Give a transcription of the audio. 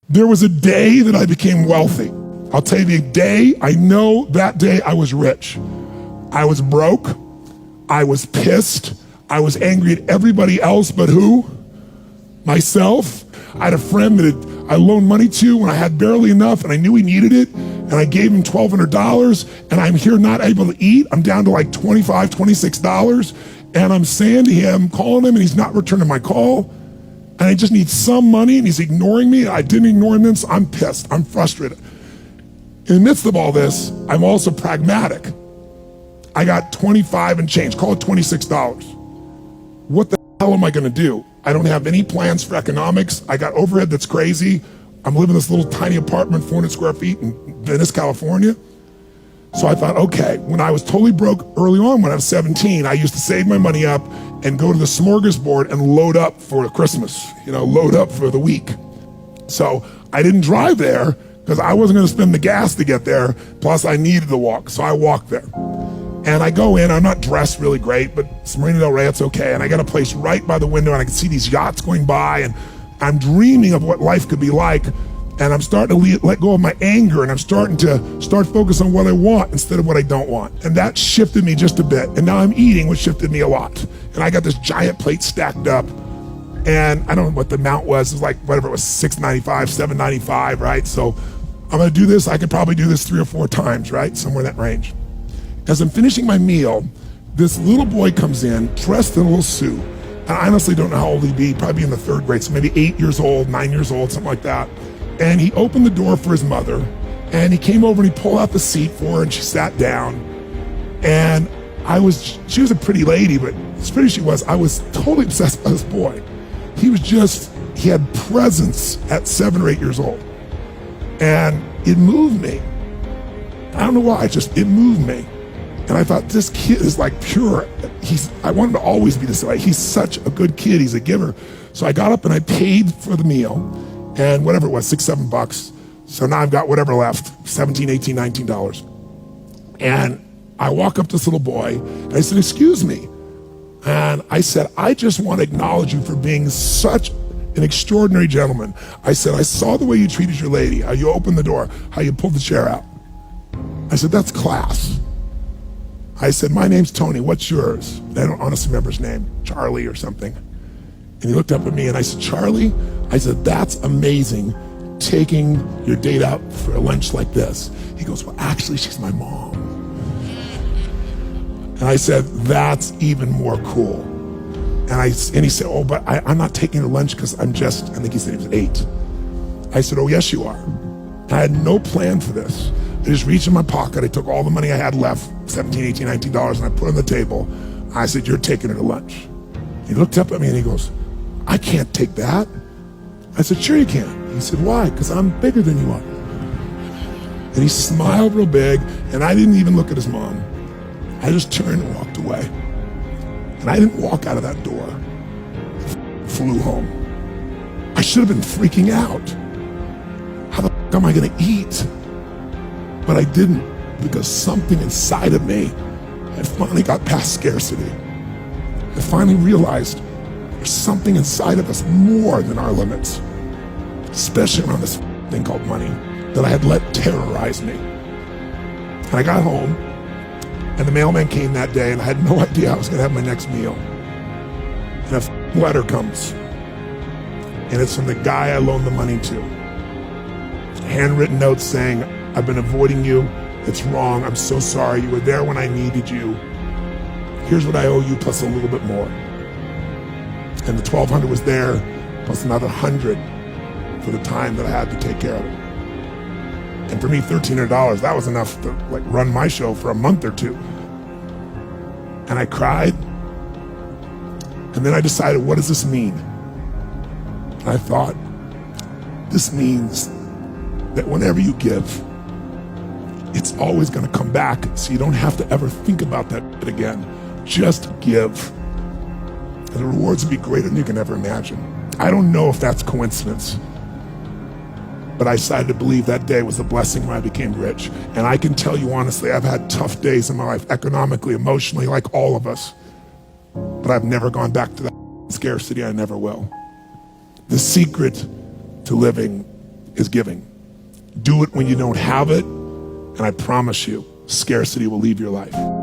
There was a day that I became wealthy. I'll tell you the day, I know that day I was rich. I was broke, I was pissed, I was angry at everybody else but who? Myself. I had a friend that I loaned money to when I had barely enough and I knew he needed it, and I gave him $1,200, and I'm here not able to eat. I'm down to like $25, $26, and I'm saying to him, calling him, and he's not returning my call, and I just need some money, and he's ignoring me. I didn't ignore him then, so I'm pissed, I'm frustrated. In the midst of all this, I'm also pragmatic. I got 25 and change, call it $26. What the hell am I gonna do? I don't have any plans for economics. I got overhead that's crazy. I'm living in this little tiny apartment, 400 square feet in Venice, California. So I thought, okay, when I was totally broke early on, when I was 17, I used to save my money up and go to the smorgasbord and load up for Christmas, load up for the week. So I didn't drive there because I wasn't gonna spend the gas to get there, plus I needed to walk, so I walked there. And I go in, I'm not dressed really great, but it's Marina Del Rey, it's okay. And I got a place right by the window and I can see these yachts going by, and I'm dreaming of what life could be like. And I'm starting to let go of my anger, and I'm starting to focus on what I want instead of what I don't want. And that shifted me just a bit. And now I'm eating, which shifted me a lot. And I got this giant plate stacked up, and I don't know what the amount was. It was like, whatever it was, $6.95, $7.95, right? So I'm gonna do this, I could probably do this 3 or 4 times, right? Somewhere in that range. As I'm finishing my meal, this little boy comes in, dressed in a little suit. And I honestly don't know how old he'd be, probably in the 3rd grade, so maybe 8 years old, 9 years old, something like that. And he opened the door for his mother, and he came over and he pulled out the seat for her, and she sat down. And she was a pretty lady, but as pretty as she was, I was totally obsessed by this boy. He had presence at 7 or 8 years old. And it moved me. I don't know why, it moved me. And I thought, this kid is like pure. I want him to always be this way. He's such a good kid, he's a giver. So I got up and I paid for the meal, and whatever it was, $6, $7. So now I've got whatever left, $17, $18, $19. And I walk up to this little boy, and I said, excuse me. And I said, I just want to acknowledge you for being such an extraordinary gentleman. I said, I saw the way you treated your lady, how you opened the door, how you pulled the chair out. I said, that's class. I said, my name's Tony, what's yours? And I don't honestly remember his name, Charlie or something. And he looked up at me and I said, Charlie? I said, that's amazing, taking your date out for a lunch like this. He goes, well, actually, she's my mom. And I said, that's even more cool. And he said, oh, but I'm not taking her lunch because I think he said he was 8. I said, oh, yes, you are. I had no plan for this. I just reached in my pocket, I took all the money I had left, $17, $18, $19, and I put it on the table. I said, you're taking her to lunch. He looked up at me and he goes, I can't take that. I said, sure you can. He said, why? Because I'm bigger than you are. And he smiled real big, and I didn't even look at his mom. I just turned and walked away. And I didn't walk out of that door. I flew home. I should have been freaking out. How the f am I gonna eat? But I didn't, because something inside of me had finally got past scarcity. I finally realized there's something inside of us more than our limits, especially around this thing called money that I had let terrorize me. And I got home, and the mailman came that day, and I had no idea I was gonna have my next meal. And a letter comes, and it's from the guy I loaned the money to. A handwritten note saying, I've been avoiding you, it's wrong, I'm so sorry, you were there when I needed you. Here's what I owe you plus a little bit more. And the $1,200 was there, plus another $100 for the time that I had to take care of it. And for me, $1,300, that was enough to run my show for a month or 2. And I cried, and then I decided, what does this mean? And I thought, this means that whenever you give, it's always gonna come back, so you don't have to ever think about that again. Just give. And the rewards will be greater than you can ever imagine. I don't know if that's coincidence, but I decided to believe that day was a blessing when I became rich. And I can tell you honestly, I've had tough days in my life, economically, emotionally, like all of us. But I've never gone back to that scarcity, I never will. The secret to living is giving. Do it when you don't have it, and I promise you, scarcity will leave your life.